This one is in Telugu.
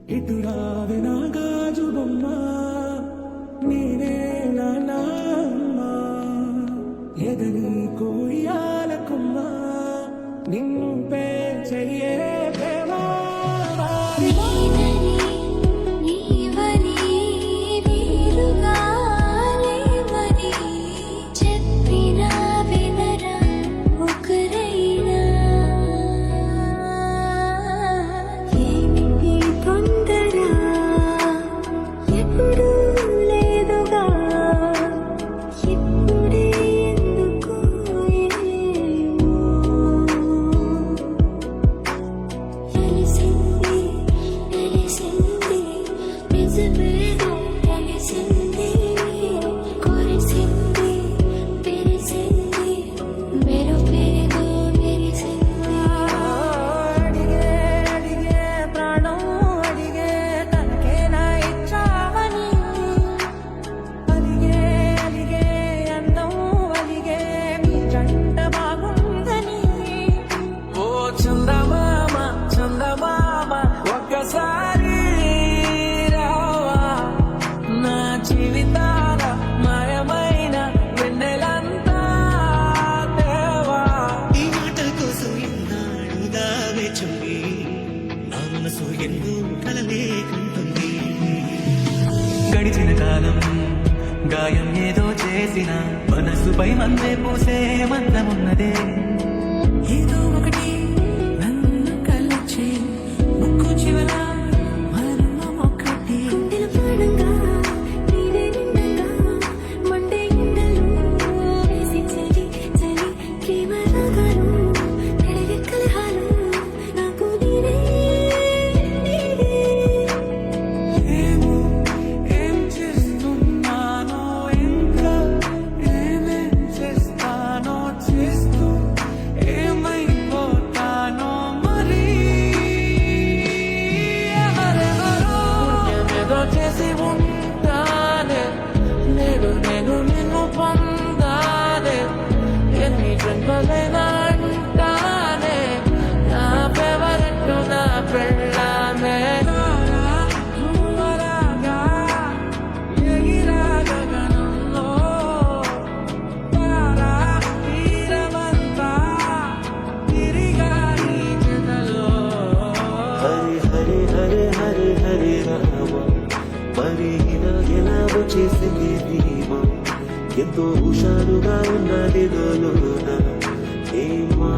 ఇటురావే నా గాజు బొమ్మ నేనే నా అమ్మ ఎదని కోయాలకుమ్మ నిన్ను పే చెయ్యే ప్రేమ జీవితాల మాయమైన వెన్నెలంతా దేవా ఈ మాట కోసం ఎన్నాడు దావే చుండి నా మనసు ఎన్నో కలలే కంటుంది గడిచిన కాలం గాయం ఏదో చేసిన మనసుపై మందే పూసే మందమున్నదే ఏదో ఒకటి నన్ను కలచి ముక్కు చివర మరణం ఒకటి గుండెల పాడంగా నీవే నిండంగా మండే ఎండలు వేసి చలి చలి ప్రేమ రాగాలు నడిగే కలహాలు నాకు నీవే ఏమో ఏం చేస్తున్నానో ఇంకా ఏమేం చేస్తానో చేస్తూ ఏమైపోతానో మరి ఎవరెవరో ఏదో చేసి ఉంటానే నేడు నేను నిన్ను పొందానే ఎన్ని జన్మలైనా అంటానే నా ఫేవరెట్ నా పెళ్ళామే నువ్వలాగా ఎగిరా గగనంలో తారా తీరమంతా తిరిగా నీ జతలో హరి హరి హరి హరి హరి రామ మరి ఇలా ఎలా వచ్చేసింది ధీమా ఎంతో హుషారుగా ఉన్నది దోలోన ఏమా